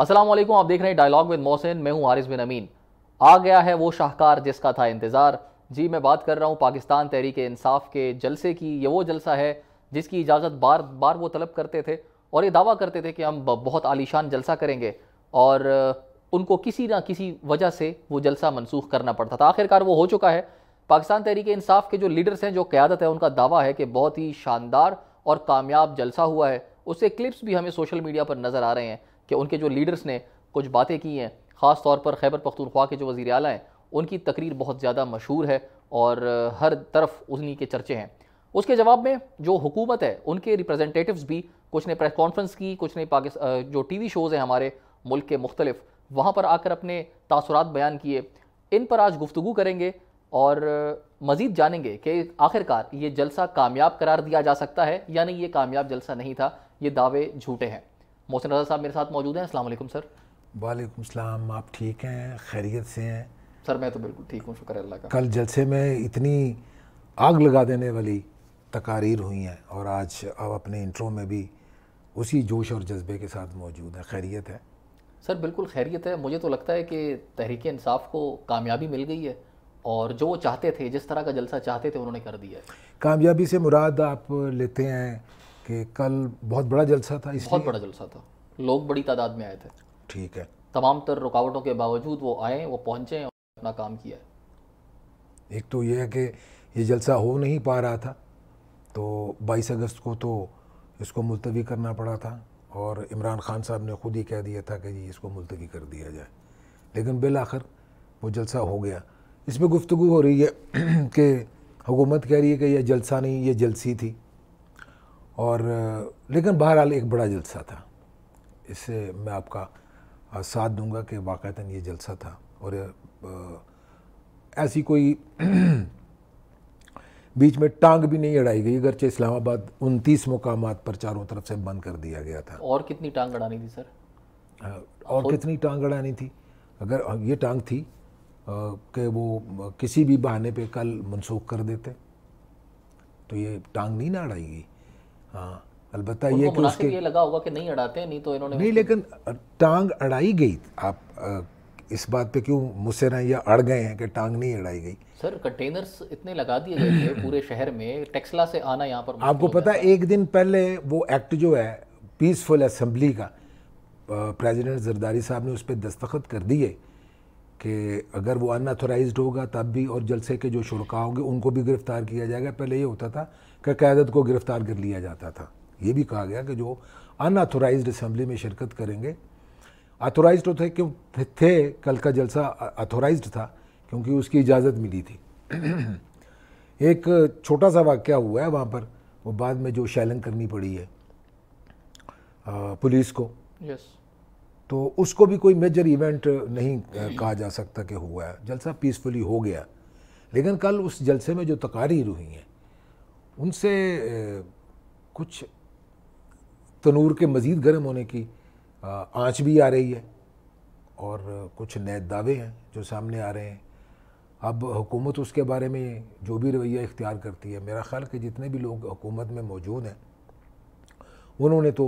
السلام علیکم، آپ دیکھ رہے ہیں ڈائلاگ ود محسن، میں ہوں حارث بن امین۔ آ گیا ہے وہ شاہکار جس کا تھا انتظار۔ جی میں بات کر رہا ہوں پاکستان تحریک انصاف کے جلسے کی۔ یہ وہ جلسہ ہے جس کی اجازت بار بار وہ طلب کرتے تھے اور یہ دعویٰ کرتے تھے کہ ہم بہت عالیشان جلسہ کریں گے، اور ان کو کسی نہ کسی وجہ سے وہ جلسہ منسوخ کرنا پڑتا تھا۔ آخر کار وہ ہو چکا ہے۔ پاکستان تحریک انصاف کے جو لیڈرز ہیں، جو قیادت ہے، ان کا دعویٰ ہے کہ بہت ہی شاندار اور کامیاب جلسہ ہوا ہے۔ اس سے کلپس بھی ہمیں سوشل میڈیا پر نظر آ رہے ہیں کہ ان کے جو لیڈرز نے کچھ باتیں کی ہیں، خاص طور پر خیبر پختونخوا کے جو وزیر اعلیٰ ہیں، ان کی تقریر بہت زیادہ مشہور ہے اور ہر طرف انہی کے چرچے ہیں۔ اس کے جواب میں جو حکومت ہے، ان کے ریپریزنٹیٹیوز بھی کچھ نے پریس کانفرنس کی، کچھ نے جو ٹی وی شوز ہیں ہمارے ملک کے مختلف، وہاں پر آ کر اپنے تاثرات بیان کیے۔ ان پر آج گفتگو کریں گے اور مزید جانیں گے کہ آخر کار یہ جلسہ کامیاب قرار دیا جا سکتا ہے یا نہیں، یہ کامیاب جلسہ نہیں تھا، یہ دعوے جھوٹے ہیں۔ محسن رضا صاحب میرے ساتھ موجود ہیں۔ السلام علیکم سر۔ وعلیکم السلام، آپ ٹھیک ہیں؟ خیریت سے ہیں؟ سر میں تو بالکل ٹھیک ہوں، شکر اللہ کا۔ کل جلسے میں اتنی آگ لگا دینے والی تقاریر ہوئی ہیں اور آج آپ اپنے انٹرو میں بھی اسی جوش اور جذبے کے ساتھ موجود ہیں۔ خیریت ہے؟ سر بالکل خیریت ہے۔ مجھے تو لگتا ہے کہ تحریک انصاف کو کامیابی مل گئی ہے اور جو وہ چاہتے تھے، جس طرح کا جلسہ چاہتے تھے، انہوں نے کر دیا ہے۔ کامیابی سے مراد آپ لیتے ہیں کہ کل بہت بڑا جلسہ تھا؟ بہت بڑا جلسہ تھا، لوگ بڑی تعداد میں آئے تھے۔ ٹھیک ہے۔ تمام تر رکاوٹوں کے باوجود وہ آئے، وہ پہنچے اور اپنا کام کیا ہے۔ ایک تو یہ ہے کہ یہ جلسہ ہو نہیں پا رہا تھا، تو 22 اگست کو تو اس کو ملتوی کرنا پڑا تھا اور عمران خان صاحب نے خود ہی کہہ دیا تھا کہ جی اس کو ملتوی کر دیا جائے، لیکن بالآخر وہ جلسہ ہو گیا۔ اس میں گفتگو ہو رہی ہے کہ حکومت کہہ رہی ہے کہ یہ جلسہ نہیں، یہ جلسی تھی، اور لیکن بہرحال ایک بڑا جلسہ تھا۔ اس سے میں آپ کا ساتھ دوں گا کہ واقعتاً یہ جلسہ تھا، اور ایسی کوئی بیچ میں ٹانگ بھی نہیں اڑائی گئی، اگرچہ اسلام آباد 29 مقامات پر چاروں طرف سے بند کر دیا گیا تھا۔ اور کتنی ٹانگ اڑانی تھی سر؟ اور کتنی ٹانگ اڑانی تھی؟ اگر یہ ٹانگ تھی کہ وہ کسی بھی بہانے پہ کل منسوخ کر دیتے تو یہ ٹانگ نہیں نہ اڑائی گئی۔ ہاں البتہ یہ کہ اس کے یہ لگا ہوگا کہ نہیں اڑاتے، نہیں تو انہوں نے نہیں، لیکن ٹانگ اڑائی گئی۔ آپ اس بات پہ کیوں مصر ہیں یا اڑ گئے ہیں کہ ٹانگ نہیں اڑائی گئی؟ سر کنٹینرز اتنے لگا دیے گئے تھے پورے شہر میں، ٹیکسلا سے آنا یہاں پر آپ کو پتہ ہے ایک دن پہلے وہ ایکٹ جو ہے پیسفل اسمبلی کا، پریزیڈنٹ زرداری صاحب نے اس پہ دستخط کر دیے کہ اگر وہ ان ایتھورائزڈ ہوگا تب بھی، اور جلسے کے جو شرکاء ہوں گے ان کو بھی گرفتار کیا جائے گا۔ پہلے یہ ہوتا تھا کہ قیادت کو گرفتار کر لیا جاتا تھا، یہ بھی کہا گیا کہ جو ان ایتھورائزڈ اسمبلی میں شرکت کریں گے، ایتھورائزڈ تو تھے، کل کا جلسہ ایتھورائزڈ تھا کیونکہ اس کی اجازت ملی تھی۔ ایک چھوٹا سا واقعہ ہوا ہے وہاں پر، وہ بعد میں جو شیلنگ کرنی پڑی ہے پولیس کو، تو اس کو بھی کوئی میجر ایونٹ نہیں کہا جا سکتا کہ ہوا ہے۔ جلسہ پیسفلی ہو گیا، لیکن کل اس جلسے میں جو تقاریر ہوئی ہیں ان سے کچھ تنور کے مزید گرم ہونے کی آنچ بھی آ رہی ہے، اور کچھ نئے دعوے ہیں جو سامنے آ رہے ہیں۔ اب حکومت اس کے بارے میں جو بھی رویہ اختیار کرتی ہے، میرا خیال کہ جتنے بھی لوگ حکومت میں موجود ہیں انہوں نے تو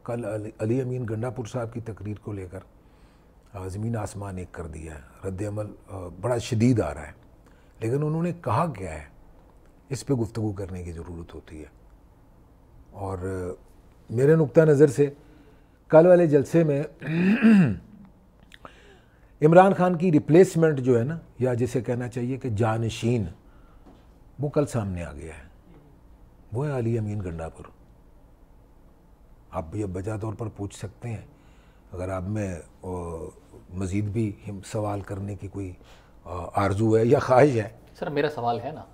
کل علی امین گنڈا پور صاحب کی تقریر کو لے کر زمین آسمان ایک کر دیا ہے۔ رد عمل بڑا شدید آ رہا ہے، لیکن انہوں نے کہا کیا ہے اس پہ گفتگو کرنے کی ضرورت ہوتی ہے۔ اور میرے نقطہ نظر سے کل والے جلسے میں عمران خان کی ریپلیسمنٹ جو ہے نا، یا جسے کہنا چاہیے کہ جانشین، وہ کل سامنے آ گیا ہے، وہ ہے علی امین گنڈا پور۔ آپ یہ بجا طور پر پوچھ سکتے ہیں اگر آپ میں مزید بھی سوال کرنے کی کوئی آرزو ہے یا خواہش ہے۔ سر میرا سوال ہے نا،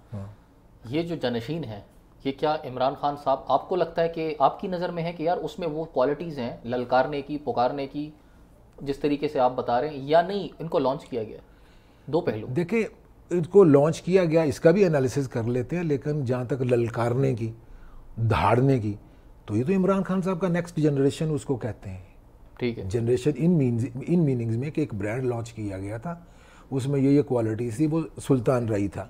یہ جو جانشین ہیں، یہ کیا عمران خان صاحب آپ کو لگتا ہے کہ آپ کی نظر میں ہے کہ یار اس میں وہ کوالٹیز ہیں للکارنے کی، پکارنے کی، جس طریقے سے آپ بتا رہے ہیں، یا نہیں ان کو لانچ کیا گیا؟ دو پہلو دیکھیں، ان کو لانچ کیا گیا، اس کا بھی انالیسز کر لیتے ہیں، لیکن جہاں تک للکارنے کی، دھاڑنے کی، تو یہ تو عمران خان صاحب کا نیکسٹ جنریشن اس کو کہتے ہیں۔ ٹھیک ہے، جنریشن ان میننگز میں کہ ایک برانڈ لانچ کیا گیا تھا، اس میں یہ کوالٹیز تھی، وہ سلطان رائی تھا۔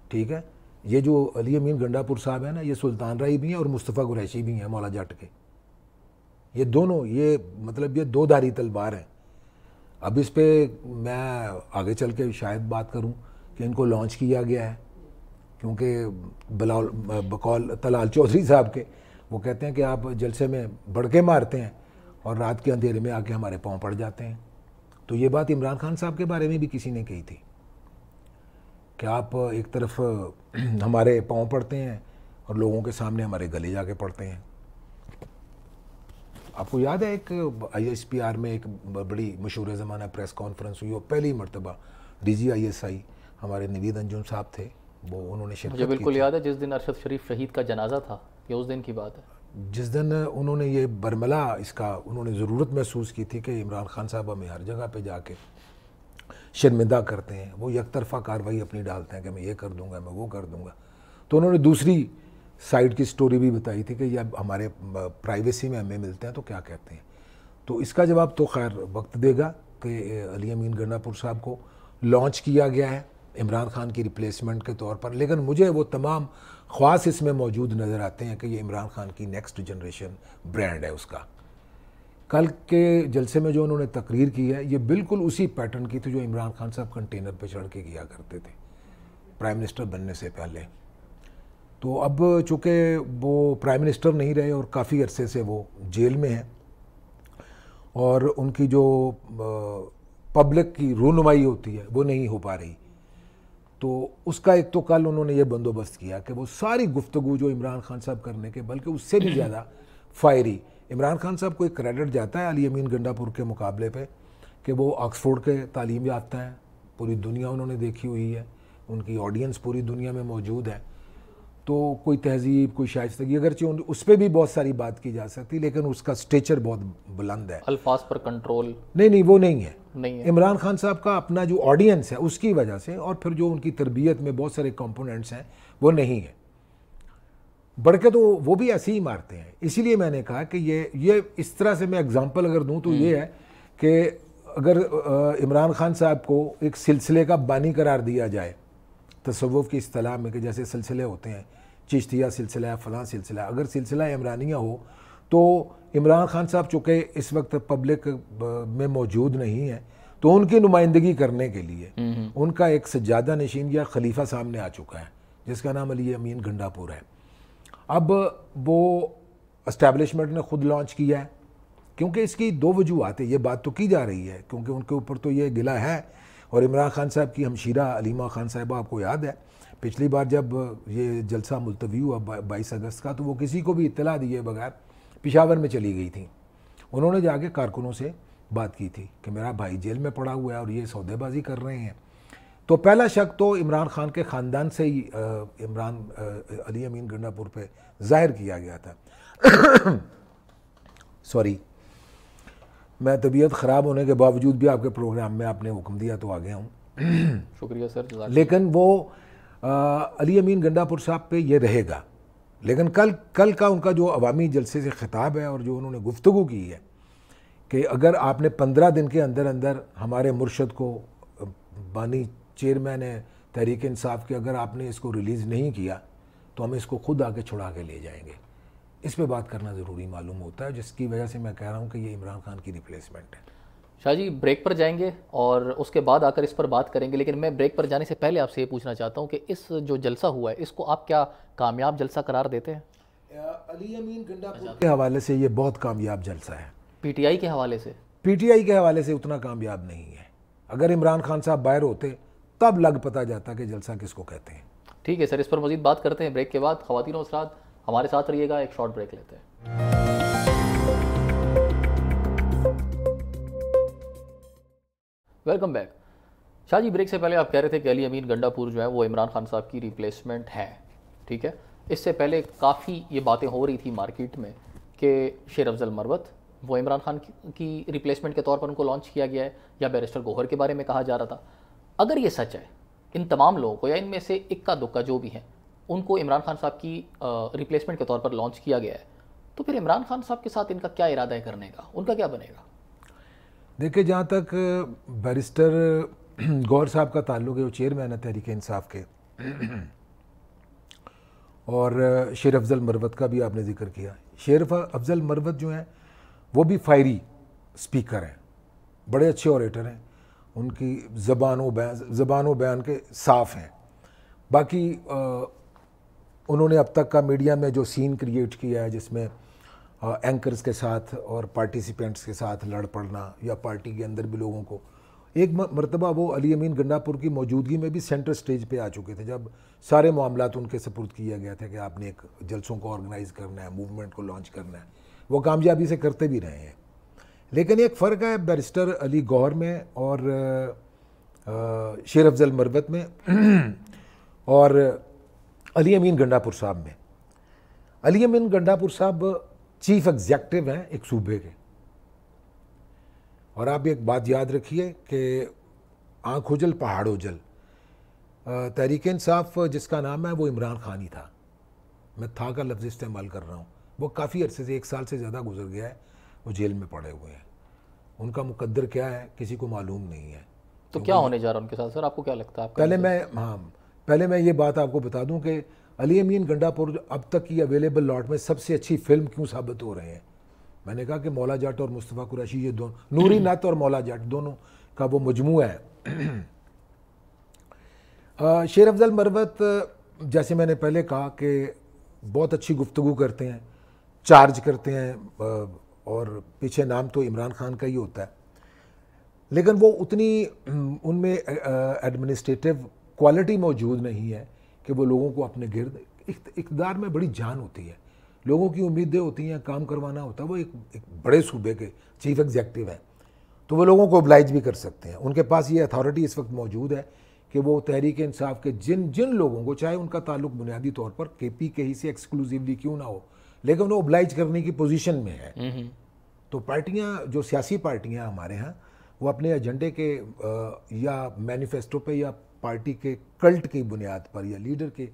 ٹھیک ہے، یہ جو علی امین گنڈا پور صاحب ہیں نا، یہ سلطان رائی بھی ہیں اور مصطفیٰ قریشی بھی ہیں مولا جٹ کے، یہ دونوں یہ مطلب یہ دو دھاری تلوار ہیں. اب اس پہ میں آگے چل کے شاید بات کروں کہ ان کو لانچ کیا گیا ہے، کیونکہ بقول طلال چودھری صاحب کے وہ کہتے ہیں کہ آپ جلسے میں بڑکے مارتے ہیں اور رات کے اندھیرے میں آ کے ہمارے پاؤں پڑ جاتے ہیں. تو یہ بات عمران خان صاحب کے بارے میں بھی کسی نے کہی تھی کہ آپ ایک طرف ہمارے پاؤں پڑتے ہیں اور لوگوں کے سامنے ہمارے گلے جا کے پڑتے ہیں. آپ کو یاد ہے ایک آئی ایس پی آر میں ایک بڑی مشہور زمانہ پریس کانفرنس ہوئی، وہ پہلی مرتبہ D G I S I ہمارے نوید انجم صاحب تھے، وہ انہوں نے شرکت کی. مجھے بالکل یاد ہے جس دن ارشد شریف شہید کا جنازہ تھا، یہ اس دن کی بات ہے. جس دن انہوں نے یہ برملا اس کا انہوں نے ضرورت محسوس کی تھی کہ عمران خان صاحب ہمیں ہر جگہ پہ جا کے شرمندہ کرتے ہیں، وہ یک طرفہ کارروائی اپنی ڈالتے ہیں کہ میں یہ کر دوں گا، میں وہ کر دوں گا. تو انہوں نے دوسری سائڈ کی سٹوری بھی بتائی تھی کہ یہ ہمارے پرائیویسی میں ہمیں ملتے ہیں تو کیا کہتے ہیں. تو اس کا جواب تو خیر وقت دے گا کہ علی امین گنڈا پور صاحب کو لانچ کیا گیا ہے عمران خان کی ریپلیسمنٹ کے طور پر، لیکن مجھے وہ تمام خواص اس میں موجود نظر آتے ہیں کہ یہ عمران خان کی نیکسٹ جنریشن برانڈ ہے اس کا. کل کے جلسے میں جو انہوں نے تقریر کی ہے یہ بالکل اسی پیٹرن کی تھی جو عمران خان صاحب کنٹینر پہ چڑھ کے کیا کرتے تھے پرائم منسٹر بننے سے پہلے. تو اب چونکہ وہ پرائم منسٹر نہیں رہے اور کافی عرصے سے وہ جیل میں ہیں اور ان کی جو پبلک کی رونمائی ہوتی ہے وہ نہیں ہو پا رہی، تو اس کا ایک تو کل انہوں نے یہ بندوبست کیا کہ وہ ساری گفتگو جو عمران خان صاحب کرنے کے بلکہ اس سے بھی زیادہ فائری، عمران خان صاحب کو ایک کریڈٹ جاتا ہے علی امین گنڈا پور کے مقابلے پہ کہ وہ آکسفورڈ کے تعلیم یافتہ ہیں، پوری دنیا انہوں نے دیکھی ہوئی ہے، ان کی آڈینس پوری دنیا میں موجود ہے. تو کوئی تہذیب، کوئی شائستگی، اگرچہ اس پہ بھی بہت ساری بات کی جا سکتی لیکن اس کا سٹیچر بہت بلند ہے. الفاظ پر کنٹرول نہیں وہ نہیں ہے. نہیں ہے. عمران خان صاحب کا اپنا جو آڈینس ہے اس کی وجہ سے اور پھر جو ان کی تربیت میں بہت سارے کمپوننٹس ہیں وہ نہیں ہے. بڑھ کے تو وہ بھی ایسے ہی مارتے ہیں. اسی لیے میں نے کہا کہ یہ اس طرح سے میں اگزامپل اگر دوں تو یہ ہے کہ اگر عمران خان صاحب کو ایک سلسلے کا بانی قرار دیا جائے تصوف کی اصطلاح میں کہ جیسے سلسلے ہوتے ہیں چشتیہ سلسلہ ہے، فلاں سلسلہ، اگر سلسلہ عمرانیہ ہو تو عمران خان صاحب چونکہ اس وقت پبلک میں موجود نہیں ہے تو ان کی نمائندگی کرنے کے لیے ان کا ایک سجادہ نشین یا خلیفہ سامنے آ چکا ہے جس کا نام علی امین گنڈا پور ہے. اب وہ اسٹیبلشمنٹ نے خود لانچ کیا ہے کیونکہ اس کی دو وجوہات ہیں. یہ بات تو کی جا رہی ہے کیونکہ ان کے اوپر تو یہ گلہ ہے اور عمران خان صاحب کی ہمشیرہ علیمہ خان صاحبہ آپ کو یاد ہے پچھلی بار جب یہ جلسہ ملتوی ہوا 22 اگست کا تو وہ کسی کو بھی اطلاع دیے بغیر پشاور میں چلی گئی تھیں. انہوں نے جا کے کارکنوں سے بات کی تھی کہ میرا بھائی جیل میں پڑا ہوا ہے اور یہ سودے بازی کر رہے ہیں. تو پہلا شک تو عمران خان کے خاندان سے ہی علی امین گنڈا پور پہ ظاہر کیا گیا تھا. سوری، میں طبیعت خراب ہونے کے باوجود بھی آپ کے پروگرام میں آپ نے حکم دیا تو آ گیا ہوں. شکریہ سر. لیکن وہ علی امین گنڈا پور صاحب پہ یہ رہے گا. لیکن کل کا ان کا جو عوامی جلسے سے خطاب ہے اور جو انہوں نے گفتگو کی ہے کہ اگر آپ نے 15 دن کے اندر اندر ہمارے مرشد کو بانی چیئرمین تحریک انصاف کے اگر آپ نے اس کو ریلیز نہیں کیا تو ہم اس کو خود آ کے چھڑا کے لے جائیں گے. اس پہ بات کرنا ضروری معلوم ہوتا ہے جس کی وجہ سے میں کہہ رہا ہوں کہ یہ عمران خان کی ریپلیسمنٹ ہے. شاہ جی بریک پر جائیں گے اور اس کے بعد آ کر اس پر بات کریں گے، لیکن میں بریک پر جانے سے پہلے آپ سے یہ پوچھنا چاہتا ہوں کہ اس جو جلسہ ہوا ہے اس کو آپ کیا کامیاب جلسہ قرار دیتے ہیں؟ علی امین گنڈا پور کے حوالے سے یہ بہت کامیاب جلسہ ہے. پی ٹی آئی کے حوالے سے؟ پی ٹی آئی کے حوالے سے اتنا کامیاب نہیں ہے. اگر عمران خان صاحب باہر ہوتے تب لگ پتہ جاتا کہ جلسہ کس کو کہتے ہیں. ٹھیک ہے سر، اس پر مزید بات کرتے ہیں بریک کے بعد. خواتین و حضرات ہمارے ساتھ رہیے گا، ایک شارٹ بریک لیتے ہیں. Welcome back. Shah ji break سے پہلے آپ کہہ رہے تھے کہ علی امین گنڈا پور جو ہے وہ عمران خان صاحب کی ریپلیسمنٹ ہے. ٹھیک ہے، اس سے پہلے کافی یہ باتیں ہو رہی تھی مارکیٹ میں کہ شیر افضل مروت وہ عمران خان کی ریپلیسمنٹ کے طور پر ان کو لانچ کیا گیا ہے، یا بیرسٹر گوہر کے بارے میں کہا جا رہا تھا. اگر یہ سچ ہے، ان تمام لوگوں کو یا ان میں سے اکا دکا جو بھی ہیں ان کو عمران خان صاحب کی ریپلیسمنٹ کے طور پر لانچ کیا گیا ہے، تو پھر عمران خان صاحب کے ساتھ ان کا کیا ارادہ ہے کرنے کا؟ ان کا کیا بنے گا؟ دیکھیں، جہاں تک بیرسٹر گوہر صاحب کا تعلق ہے، وہ چیئرمین ہے تحریک انصاف کے، اور شیر افضل مروت کا بھی آپ نے ذکر کیا. شیر افضل مروت جو ہیں وہ بھی فائری سپیکر ہیں, بڑے اچھے اوریٹر ہیں, ان کی زبان و بیان کے صاف ہیں. باقی انہوں نے اب تک کا میڈیا میں جو سین کریٹ کیا ہے جس میں اینکرز کے ساتھ اور پارٹیسپینٹس کے ساتھ لڑ پڑنا یا پارٹی کے اندر بھی لوگوں کو, ایک مرتبہ وہ علی امین گنڈا پور کی موجودگی میں بھی سینٹر سٹیج پہ آ چکے تھے جب سارے معاملات ان کے سپرد کیا گیا تھا کہ آپ نے ایک جلسوں کو آرگنائز کرنا ہے, موومنٹ کو لانچ کرنا ہے. وہ کامیابی سے کرتے بھی رہے ہیں. لیکن ایک فرق ہے بیرسٹر علی گوہر میں اور شیر افضل مروت میں اور علی امین گنڈا پور صاحب میں. علی امین گنڈا پور صاحب چیف ایگزیکٹو ہیں ایک صوبے کے, اور آپ ایک بات یاد رکھیے کہ آنکھ اجل پہاڑ اجل, تحریک انصاف جس کا نام ہے وہ عمران خان ہی تھا. میں تھا کا لفظ استعمال کر رہا ہوں. وہ کافی عرصے سے 1 سال سے زیادہ گزر گیا ہے, وہ جیل میں پڑے ہوئے ہیں. ان کا مقدر کیا ہے کسی کو معلوم نہیں ہے. تو کیا ہونے جا رہا ان کے ساتھ سر, آپ کو کیا لگتا ہے؟ پہلے میں یہ بات آپ کو بتا دوں کہ علی امین گنڈا پور اب تک کی اویلیبل لاٹ میں سب سے اچھی فلم کیوں ثابت ہو رہے ہیں. میں نے کہا کہ مولا جٹ اور مصطفیٰ قریشی, یہ دونوں, نوری نعت اور مولا جٹ دونوں کا وہ مجموعہ ہے. شیر افضل مروت جیسے میں نے پہلے کہا کہ بہت اچھی گفتگو کرتے ہیں, چارج کرتے ہیں, اور پیچھے نام تو عمران خان کا ہی ہوتا ہے, لیکن وہ اتنی ان میں ایڈمنسٹریٹو کوالٹی موجود نہیں ہے کہ وہ لوگوں کو اپنے گرد, اقتدار میں بڑی جان ہوتی ہے, لوگوں کی امیدیں ہوتی ہیں, کام کروانا ہوتا ہے. وہ ایک بڑے صوبے کے چیف ایگزیکٹو ہیں تو وہ لوگوں کو اوبلائج بھی کر سکتے ہیں. ان کے پاس یہ اتھارٹی اس وقت موجود ہے کہ وہ تحریک انصاف کے جن لوگوں کو, چاہے ان کا تعلق بنیادی طور پر کے پی کے ہی سے ایکسکلوزیولی کیوں نہ ہو, لیکن وہ اوبلائج کرنے کی پوزیشن میں ہے. تو پارٹیاں, جو سیاسی پارٹیاں ہمارے ہاں, وہ اپنے ایجنڈے کے یا مینیفیسٹو پہ یا پارٹی کے کلٹ کی بنیاد پر یا لیڈر کے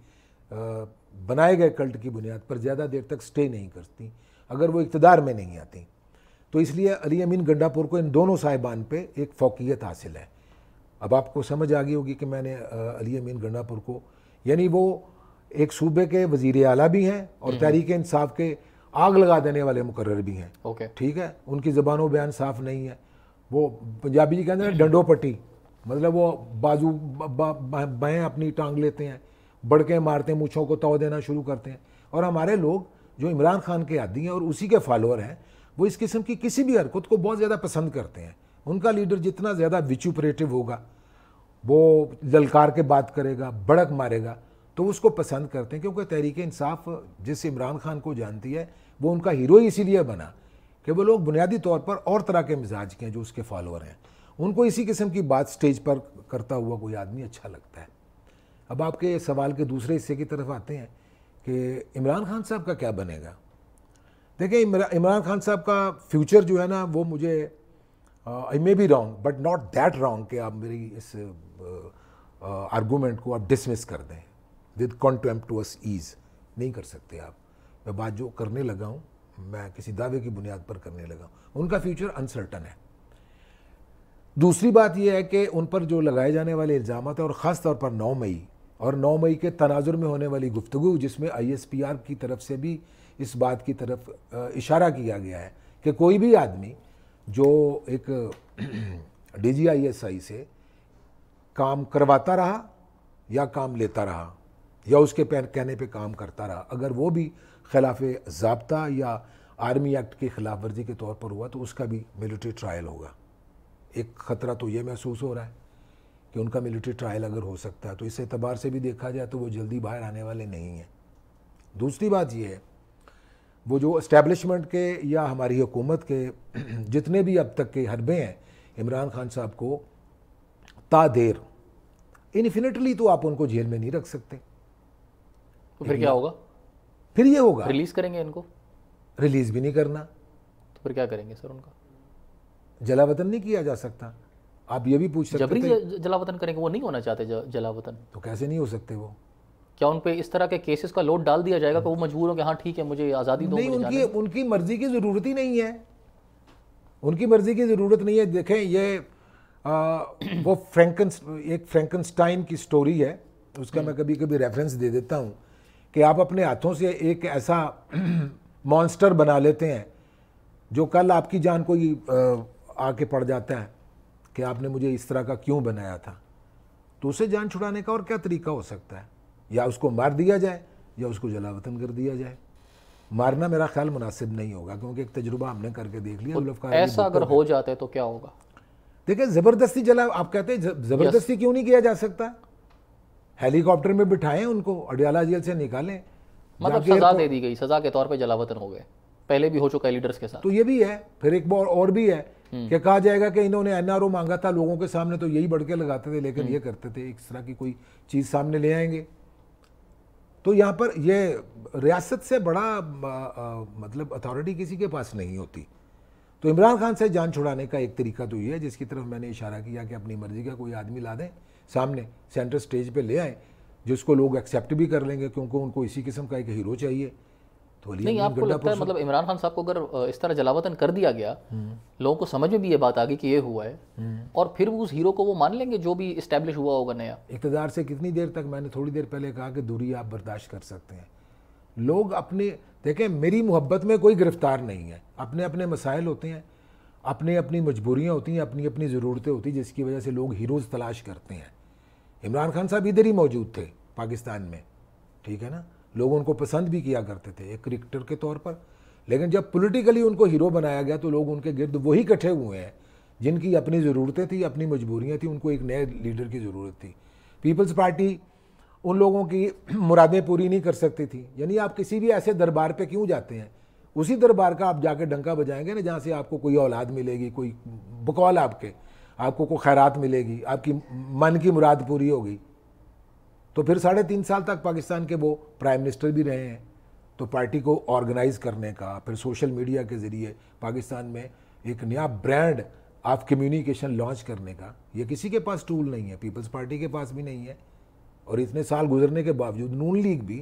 بنائے گئے کلٹ کی بنیاد پر زیادہ دیر تک سٹے نہیں کرتی اگر وہ اقتدار میں نہیں آتی. تو اس لیے علی امین گنڈا پور کو ان دونوں صاحبان پہ ایک فوقیت حاصل ہے. اب آپ کو سمجھ آ گئی ہوگی کہ میں نے علی امین گنڈا پور کو, یعنی وہ ایک صوبے کے وزیر اعلیٰ بھی ہیں اور تحریک انصاف کے آگ لگا دینے والے مقرر بھی ہیں. ٹھیک ہے, ان کی زبان و بیان صاف نہیں ہے. وہ پنجابی جی کہتے ہیں ڈنڈو پٹی, مطلب وہ بازو بائیں اپنی ٹانگ لیتے ہیں, بڑکیں مارتے ہیں, مونچھوں کو تو دینا شروع کرتے ہیں. اور ہمارے لوگ جو عمران خان کے عادی ہیں اور اسی کے فالوور ہیں, وہ اس قسم کی کسی بھی حرکت کو بہت زیادہ پسند کرتے ہیں. ان کا لیڈر جتنا زیادہ وچوپریٹو ہوگا, وہ للکار کے بات کرے گا, بڑک مارے گا, تو اس کو پسند کرتے ہیں. کیونکہ تحریک انصاف جس عمران خان کو جانتی ہے وہ ان کا ہیرو اسی لیے بنا کہ وہ لوگ بنیادی طور پر اور طرح کے مزاج کے ہیں جو اس کے فالوور ہیں. ان کو اسی قسم کی بات سٹیج پر کرتا ہوا کوئی آدمی اچھا لگتا ہے. اب آپ کے سوال کے دوسرے حصے کی طرف آتے ہیں کہ عمران خان صاحب کا کیا بنے گا. دیکھیں, عمران خان صاحب کا فیوچر جو ہے نا, وہ مجھے I may be wrong but not that wrong کہ آپ میری اس آرگومنٹ کو آپ ڈسمس کر دیں ود کانٹمپٹوس ایز. نہیں کر سکتے آپ. میں بات جو کرنے لگا ہوں, میں کسی دعوے کی بنیاد پر کرنے لگا ہوں. ان کا فیوچر انسرٹن ہے. دوسری بات یہ ہے کہ ان پر جو لگائے جانے والے الزامات ہیں, اور خاص طور پر 9 مئی اور 9 مئی کے تناظر میں ہونے والی گفتگو, جس میں آئی ایس پی آر کی طرف سے بھی اس بات کی طرف اشارہ کیا گیا ہے کہ کوئی بھی آدمی جو ایک D G I S I سے کام کرواتا رہا یا کام لیتا رہا یا اس کے کہنے پہ کام کرتا رہا, اگر وہ بھی خلاف ضابطہ یا آرمی ایکٹ کی خلاف ورزی کے طور پر ہوا تو اس کا بھی ملٹری ٹرائل ہوگا. ایک خطرہ تو یہ محسوس ہو رہا ہے کہ ان کا ملٹری ٹرائل اگر ہو سکتا ہے تو اس اعتبار سے بھی دیکھا جائے تو وہ جلدی باہر آنے والے نہیں ہیں. دوسری بات یہ ہے, وہ جو اسٹیبلشمنٹ کے یا ہماری حکومت کے جتنے بھی اب تک کے حربے ہیں عمران خان صاحب کو تا دیر انفینٹلی تو آپ ان کو جیل میں نہیں رکھ سکتے. تو پھر کیا ہوگا؟ پھر یہ ہوگا ریلیز کریں گے ان کو. ریلیز بھی نہیں کرنا تو پھر کیا کریں گے سر؟ ان کا جلا وطن نہیں کیا جا سکتا. آپ یہ بھی پوچھ سکتے جبری جلا وطن کریں گے. وہ نہیں ہونا چاہتے جلا وطن. تو کیسے نہیں ہو سکتے؟ وہ کیا ان پہ اس طرح کے کیسز کا لوڈ ڈال دیا جائے گا کہ وہ مجبور ہو کہ ہاں ٹھیک ہے مجھے آزادی دو؟ نہیں, ان کی مرضی کی ضرورت ہی نہیں ہے. ان کی مرضی کی ضرورت نہیں ہے. دیکھیں, یہ وہ ایک فرینکنسٹائن کی سٹوری ہے, اس کا میں کبھی کبھی ریفرنس دے دیتا ہوں کہ آپ اپنے ہاتھوں سے ایک ایسا مانسٹر بنا لیتے ہیں جو کل آپ کی جان کو آ کے پڑ جاتا ہے کہ آپ نے مجھے اس طرح کا کیوں بنایا تھا, تو اسے جان چھڑانے کا اور کیا طریقہ ہو سکتا ہے؟ یا اس کو مار دیا جائے یا اس کو جلا وطن کر دیا جائے. مارنا میرا خیال مناسب نہیں ہوگا, کیونکہ ایک تجربہ ہم نے کر کے دیکھ لیا. ایسا اگر ہو جاتا ہے تو کیا ہوگا؟ دیکھیں زبردستی جلا, آپ کہتے ہیں زبردستی کیوں نہیں کیا جا سکتا؟ ہیلی کاپٹر میں بٹھائیں ان کو, اڈیالہ جیل سے نکالیں, مطلب سزا دے دی گئی, سزا کے طور پہ جلا وطن ہو گئے. پہلے بھی ہو چکا ہے لیڈرز کے ساتھ. تو یہ بھی ہے. پھر ایک بار اور بھی ہے کہ کہا جائے گا کہ انہوں نے NRO مانگا تھا لوگوں کے سامنے تو یہی بڑھ کے لگاتے تھے, لیکن یہ کرتے تھے اس طرح کی کوئی چیز سامنے لے آئیں گے. تو یہاں پر یہ ریاست سے بڑا مطلب اتھارٹی کسی کے پاس نہیں ہوتی. تو عمران خان سے جان چھڑانے کا ایک طریقہ تو یہ ہے, جس کی طرف میں نے اشارہ کیا, کہ اپنی مرضی کا کوئی آدمی لا دیں سامنے, سینٹر سٹیج پہ لے آئیں, جس کو لوگ ایکسیپٹ بھی کر لیں گے, کیونکہ ان کو اسی قسم کا ایک ہیرو چاہیے. تو نہیں, آپ کو لگتا ہے مطلب عمران خان صاحب کو اگر اس طرح جلا وطن کر دیا گیا, لوگوں کو سمجھ میں بھی یہ بات آ گئی کہ یہ ہوا ہے, اور پھر اس ہیرو کو وہ مان لیں گے جو بھی اسٹیبلش ہوا ہوگا نیا؟ اقتدار سے کتنی دیر تک, میں نے تھوڑی دیر پہلے کہا کہ دوری آپ برداشت کر سکتے ہیں. لوگ اپنے, دیکھیں میری محبت میں کوئی گرفتار نہیں ہے, اپنے اپنے مسائل ہوتے ہیں, اپنی اپنی مجبوریاں ہوتی ہیں, اپنی اپنی ضرورتیں ہوتی ہیں, جس کی وجہ سے لوگ ہیروز تلاش کرتے ہیں. عمران خان صاحب ادھر ہی موجود تھے پاکستان میں, ٹھیک ہے نا, لوگ ان کو پسند بھی کیا کرتے تھے ایک کرکٹر کے طور پر, لیکن جب پولیٹیکلی ان کو ہیرو بنایا گیا تو لوگ ان کے گرد وہی اکٹھے ہوئے ہیں جن کی اپنی ضرورتیں تھیں, اپنی مجبوریاں تھیں, ان کو ایک نئے لیڈر کی ضرورت تھی. پیپلز پارٹی ان لوگوں کی مرادیں پوری نہیں کر سکتی تھی. یعنی آپ کسی بھی ایسے دربار پہ کیوں جاتے ہیں, اسی دربار کا آپ جا کے ڈنکا بجائیں گے نا جہاں سے آپ کو کوئی اولاد ملے گی, کوئی بقول آپ کو کوئی خیرات ملے گی, آپ کی من کی مراد پوری ہوگی. تو پھر 3.5 سال تک پاکستان کے وہ پرائم منسٹر بھی رہے ہیں. تو پارٹی کو آرگنائز کرنے کا, پھر سوشل میڈیا کے ذریعے پاکستان میں ایک نیا برانڈ آف کمیونیکیشن لانچ کرنے کا, یہ کسی کے پاس ٹول نہیں ہے, پیپلز پارٹی کے پاس بھی نہیں ہے. اور اتنے سال گزرنے کے باوجود نون لیگ بھی,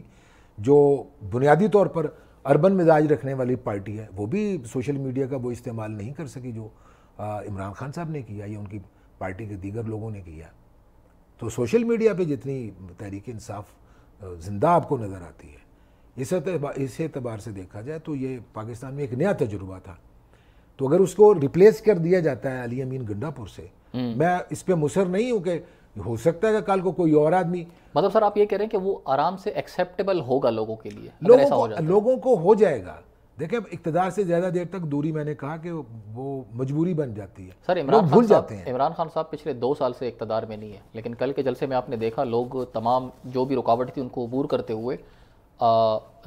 جو بنیادی طور پر اربن مزاج رکھنے والی پارٹی ہے, وہ بھی سوشل میڈیا کا وہ استعمال نہیں کر سکی جو عمران خان صاحب نے کیا یا ان کی پارٹی کے دیگر لوگوں نے کیا. تو سوشل میڈیا پہ جتنی تحریک انصاف زندہ آپ کو نظر آتی ہے, اس اعتبار سے دیکھا جائے تو یہ پاکستان میں ایک نیا تجربہ تھا. تو اگر اس کو ریپلیس کر دیا جاتا ہے علی امین گنڈا پور سے, میں اس پہ مصر نہیں ہوں کہ ہو سکتا ہے کہ کل کو کوئی اور آدمی, مطلب سر آپ یہ کہہ رہے ہیں کہ وہ آرام سے ایکسیپٹیبل ہوگا لوگوں کے لیے, لوگوں کو ہو جائے گا. دیکھیں اقتدار سے زیادہ دیر تک دوری, میں نے کہا کہ وہ مجبوری بن جاتی ہے, سر عمران خان صاحب پچھلے 2 سال سے اقتدار میں نہیں ہے, لیکن کل کے جلسے میں آپ نے دیکھا لوگ تمام جو بھی رکاوٹ تھی ان کو عبور کرتے ہوئے,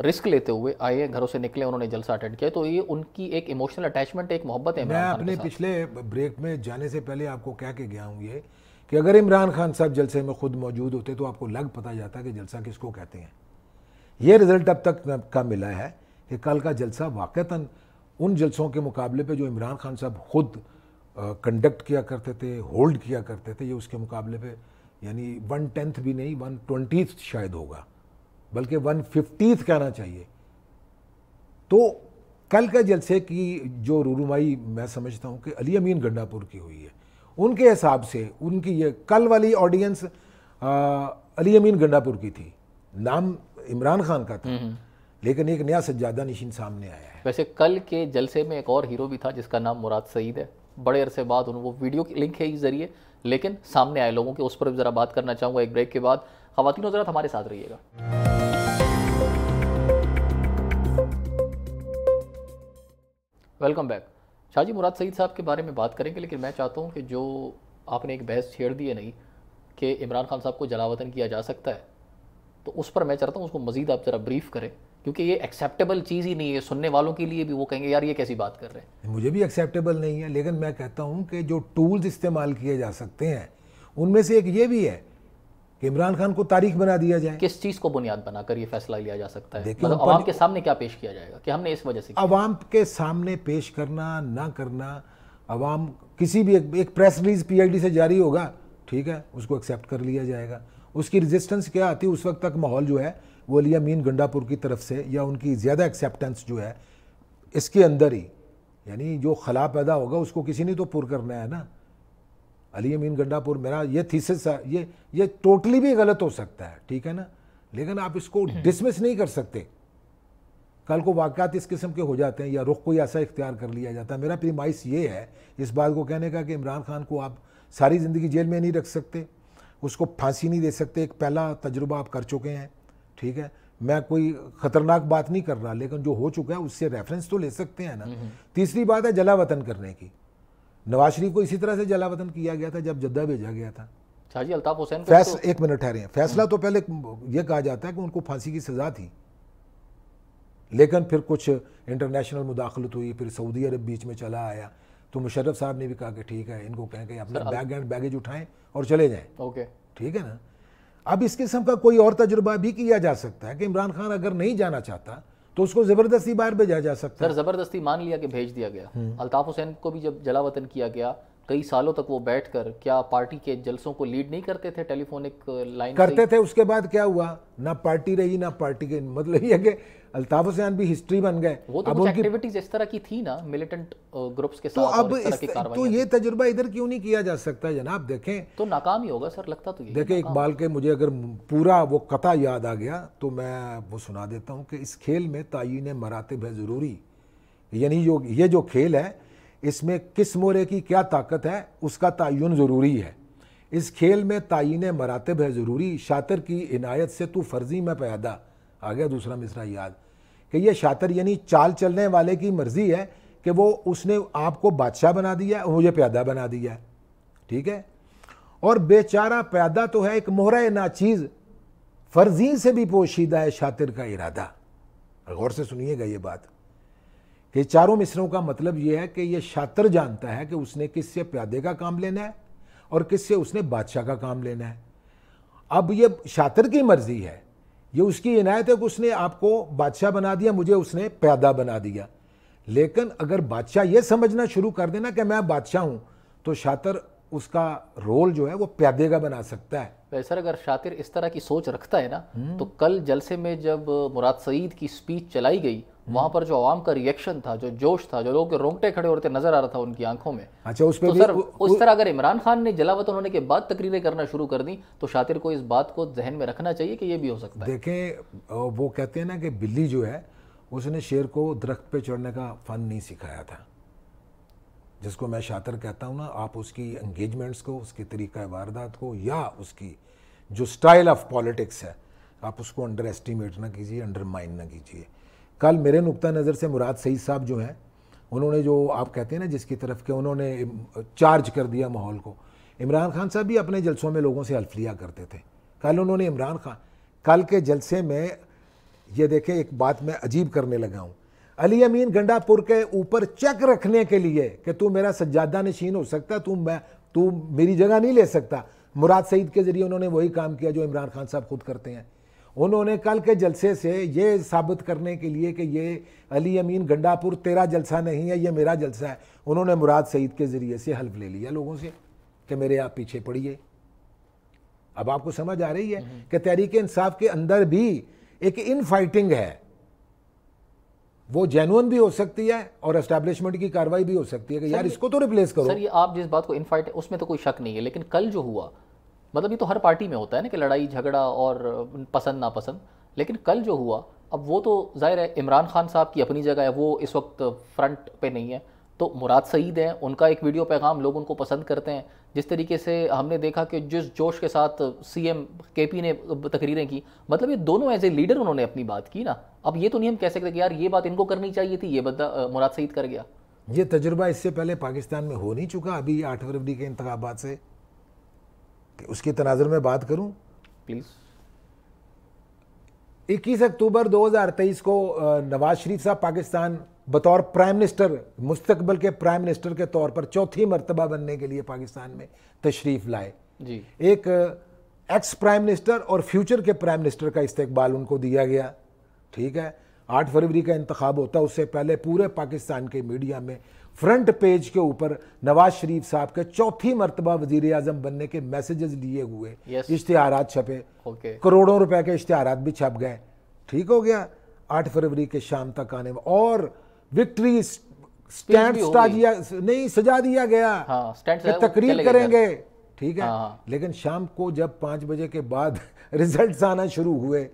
رسک لیتے ہوئے آئے, گھروں سے نکلے, انہوں نے جلسہ اٹینڈ کیا. تو یہ ان کی ایک ایموشنل اٹیچمنٹ, ایک محبت ہے. میں اپنے پچھلے بریک میں جانے سے پہلے آپ کو کہہ کے گیا ہوں یہ کہ اگر عمران خان صاحب جلسے میں خود موجود ہوتے تو آپ کو لگ پتہ جاتا کہ جلسہ کس کو کہتے ہیں. یہ رزلٹ اب تک کا ملا ہے کہ کل کا جلسہ واقعتاً ان جلسوں کے مقابلے پہ جو عمران خان صاحب خود کنڈکٹ کیا کرتے تھے, ہولڈ کیا کرتے تھے, یہ اس کے مقابلے پہ یعنی 1/10 بھی نہیں 1/20 شاید ہوگا, بلکہ 1/50 کہنا چاہیے. تو کل کا جلسے کی جو رونمائی میں سمجھتا ہوں کہ علی امین گنڈا پور کی ہوئی ہے. ان کے حساب سے ان کی یہ کل والی آڈینس علی امین گنڈا پور کی تھی, نام عمران خان کا تھا, لیکن ایک نیا سجادہ نشین سامنے آیا ہے. ویسے کل کے جلسے میں ایک اور ہیرو بھی تھا جس کا نام مراد سعید ہے. بڑے عرصے بعد وہ ویڈیو کی لنک ہے اس ذریعے, لیکن سامنے آئے لوگوں کے, اس پر بھی ذرا بات کرنا چاہوں گا ایک بریک کے بعد. خواتین حضرات ہمارے ساتھ رہیے گا. Welcome back. شاہ جی مراد سعید صاحب کے بارے میں بات کریں گے, لیکن میں چاہتا ہوں کہ جو آپ نے ایک بحث چھیڑ دی ہے نہیں کہ عمران خان صاحب کو جلا وطن کیا جا سکتا ہے, تو اس پر میں چاہتا ہوں اس کو مزید آپ ذرا بریف کریں, کیونکہ یہ ایکسیپٹیبل چیز ہی نہیں ہے. سننے والوں کے لیے بھی وہ کہیں گے یار یہ کیسی بات کر رہے ہیں. مجھے بھی ایکسیپٹیبل نہیں ہے, لیکن میں کہتا ہوں کہ جو ٹولز استعمال کیے جا سکتے ہیں ان میں سے ایک یہ بھی ہے کہ عمران خان کو تاریخ بنا دیا جائے. کس چیز کو بنیاد بنا کر یہ فیصلہ لیا جا سکتا ہے؟ مطلب عوام کے سامنے کیا پیش کیا جائے گا کہ ہم نے اس وجہ سے عوام کے سامنے پیش کرنا نہ کرنا, عوام کسی بھی ایک پریس ریلیز PID سے جاری ہوگا, ٹھیک ہے, اس کو ایکسیپٹ کر لیا جائے گا. اس کی ریزسٹنس کیا آتی ہے اس وقت تک, ماحول جو ہے وہ علی امین گنڈا پور کی طرف سے یا ان کی زیادہ ایکسیپٹنس جو ہے اس کے اندر ہی, یعنی جو خلا پیدا ہوگا اس کو کسی نے تو پر کرنا ہے نا. علی امین گنڈا پور, میرا یہ تھیسس ہے, یہ ٹوٹلی بھی غلط ہو سکتا ہے, ٹھیک ہے نا, لیکن آپ اس کو ڈسمس نہیں کر سکتے. کل کو واقعات اس قسم کے ہو جاتے ہیں یا رخ کوئی ایسا اختیار کر لیا جاتا ہے. میرا پریمائس یہ ہے اس بات کو کہنے کا کہ عمران خان کو آپ ساری زندگی جیل میں نہیں رکھ سکتے, اس کو پھانسی نہیں دے سکتے. ایک پہلا تجربہ آپ کر چکے ہیں, ٹھیک ہے, میں کوئی خطرناک بات نہیں کر رہا, لیکن جو ہو چکا ہے اس سے ریفرنس تو لے سکتے ہیں نا. تیسری بات ہے جلا وطن کرنے کی. نواز شریف کو اسی طرح سے جلا وطن کیا گیا تھا جب جدہ بھیجا گیا تھا. جی الطاف حسین ایک منٹ ٹھہرے ہیں, فیصلہ تو پہلے یہ کہا جاتا ہے کہ ان کو پھانسی کی سزا تھی, لیکن پھر کچھ انٹرنیشنل مداخلت ہوئی, پھر سعودی عرب بیچ میں چلا آیا, تو مشرف صاحب نے بھی کہا کہ ٹھیک ہے, ان کو کہیں کہ اپنا بیگ اینڈ بیگیج اٹھائیں اور چلے جائیں. اوکے ٹھیک ہے نا. اب اس قسم کا کوئی اور تجربہ بھی کیا جا سکتا ہے کہ عمران خان اگر نہیں جانا چاہتا تو اس کو زبردستی باہر بھیجا جا سکتا ہے. سر زبردستی مان لیا کہ بھیج دیا گیا. الطاف حسین کو بھی جب جلا وطن کیا گیا کئی سالوں تک وہ بیٹھ کر کیا پارٹی کے جلسوں کو لیڈ نہیں کرتے تھے, ٹیلی فونک لائن کرتے تھے. اس کے بعد کیا ہوا, نہ پارٹی رہی نہ پارٹی کے, مطلب یہ ہے کہ الطاف حسین بھی ہسٹری بن گئے. وہ تو کچھ ایکٹیویٹیز اس طرح کی تھی نا ملیٹنٹ گروپس کے ساتھ, اب تو یہ تجربہ ادھر کیوں نہیں کیا جا سکتا جناب؟ دیکھیں تو ناکام ہی ہوگا سر, لگتا تو یہ. دیکھیں اقبال کے مجھے اگر پورا وہ قطع یاد آ گیا تو میں وہ سنا دیتا ہوں کہ اس کھیل میں تعیین مراتب ہے ضروری. یعنی یہ جو کھیل ہے اس میں کس مورے کی کیا طاقت ہے اس کا تعین ضروری ہے. اس کھیل میں تعین مراتب ہے ضروری, شاطر کی عنایت سے تو فرضی میں پیدا. آ گیا دوسرا مصرع یاد کہ یہ شاطر یعنی چال چلنے والے کی مرضی ہے کہ وہ اس نے آپ کو بادشاہ بنا دیا ہے, مجھے پیادہ بنا دیا ہے. ٹھیک ہے, اور بیچارہ پیادہ تو ہے ایک مہرہ ناچیز, فرضی سے بھی پوشیدہ ہے شاطر کا ارادہ. غور سے سنیے گا یہ بات کہ چاروں مصروں کا مطلب یہ ہے کہ یہ شاطر جانتا ہے کہ اس نے کس سے پیادے کا کام لینا ہے اور کس سے اس نے بادشاہ کا کام لینا ہے. اب یہ شاطر کی مرضی ہے, یہ اس کی عنایت ہے کہ اس نے آپ کو بادشاہ بنا دیا, مجھے اس نے پیادہ بنا دیا. لیکن اگر بادشاہ یہ سمجھنا شروع کر دینا کہ میں بادشاہ ہوں تو شاطر اس کا رول جو ہے وہ پیادے کا بنا سکتا ہے. سر اگر شاطر اس طرح کی سوچ رکھتا ہے نا تو کل جلسے میں جب مراد سعید کی سپیچ چلائی گئی وہاں پر جو عوام کا ریئیکشن تھا, جو جوش تھا, جو لوگ رونگٹے کھڑے ہوتے نظر آ رہا تھا ان کی آنکھوں میں. اچھا اس پہ تو سر اس طرح اگر عمران خان نے جلا وطن ہونے کے بعد تقریریں کرنا شروع کر دیں تو شاطر کو اس بات کو ذہن میں رکھنا چاہیے کہ یہ بھی ہو سکتا ہے. دیکھیں وہ کہتے ہیں نا کہ بلی جو ہے اس نے شیر کو درخت پہ چڑھنے کا فن نہیں سکھایا تھا. جس کو میں شاطر کہتا ہوں نا, آپ اس کی انگیجمنٹس کو, اس کی طریقہ واردات کو, یا اس کی جو سٹائل آف پالیٹکس ہے, آپ اس کو انڈر ایسٹیمیٹ نہ کیجیے, انڈر مائن نہ کیجیے. کل میرے نقطہ نظر سے مراد سعید صاحب جو ہیں انہوں نے جو آپ کہتے ہیں نا جس کی طرف کہ انہوں نے چارج کر دیا ماحول کو. عمران خان صاحب بھی اپنے جلسوں میں لوگوں سے حلف لیا کرتے تھے. کل انہوں نے عمران خان کل کے جلسے میں یہ دیکھیں ایک بات میں عجیب کرنے لگا ہوں, علی امین گنڈا پور کے اوپر چیک رکھنے کے لیے کہ تو میرا سجادہ نشین ہو سکتا, تو میری جگہ نہیں لے سکتا. مراد سعید کے ذریعے انہوں نے وہی کام کیا جو عمران خان صاحب خود کرتے ہیں. انہوں نے کل کے جلسے سے یہ ثابت کرنے کے لیے کہ یہ علی امین گنڈا پور تیرا جلسہ نہیں ہے, یہ میرا جلسہ ہے, انہوں نے مراد سعید کے ذریعے سے حلف لے لیا لوگوں سے کہ میرے آپ پیچھے پڑیے. اب آپ کو سمجھ آ رہی ہے کہ تحریک انصاف کے اندر بھی ایک ان فائٹنگ ہے, وہ جینون بھی ہو سکتی ہے اور اسٹیبلشمنٹ کی کاروائی بھی ہو سکتی ہے کہ یار اس کو تو ریپلیس کرو. سر یہ آپ جس بات کو ان فائٹ اس میں تو کوئی شک نہیں ہے, لیکن کل جو ہوا مطلب یہ تو ہر پارٹی میں ہوتا ہے نا کہ لڑائی جھگڑا اور پسند ناپسند, لیکن کل جو ہوا اب وہ تو ظاہر ہے عمران خان صاحب کی اپنی جگہ ہے, وہ اس وقت فرنٹ پہ نہیں ہے, تو مراد سعید ہیں, ان کا ایک ویڈیو پیغام لوگ ان کو پسند کرتے ہیں. جس طریقے سے ہم نے دیکھا کہ جس جوش کے ساتھ سی ایم کے پی نے تقریریں کی, مطلب یہ دونوں ایز اے لیڈر انہوں نے اپنی بات کی نا. اب یہ تو نہیں ہم کہہ سکتے کہ یار یہ بات ان کو کرنی چاہیے تھی, یہ بندہ مراد سعید کر گیا. یہ تجربہ اس سے پہلے پاکستان میں ہو نہیں چکا ابھی 8 فروری کے انتخابات سے, کہ اس کے تناظر میں بات کروں پلیز. 21 اکتوبر 2023 کو نواز شریف صاحب پاکستان بطور پرائم منسٹر, مستقبل کے پرائم منسٹر کے طور پر چوتھی مرتبہ بننے کے لیے پاکستان میں تشریف لائے. جی ایک ایکس پرائم منسٹر اور فیوچر کے پرائم منسٹر کا استقبال ان کو دیا گیا. ٹھیک ہے, 8 فروری کا انتخاب ہوتا ہے, اس سے پہلے پورے پاکستان کے میڈیا میں فرنٹ پیج کے اوپر نواز شریف صاحب کے چوتھی مرتبہ وزیر اعظم بننے کے میسیجز لیے ہوئے اشتہارات چھپے, کروڑوں روپے کے اشتہارات بھی چھپ گئے. ٹھیک ہو گیا. 8 فروری کے شام تک آنے اور وکٹری سٹینڈ نہیں سجا دیا گیا کہ تقریر کریں گے. ٹھیک ہے, لیکن شام کو جب 5 بجے کے بعد ریزلٹس آنا شروع ہوئے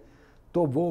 تو وہ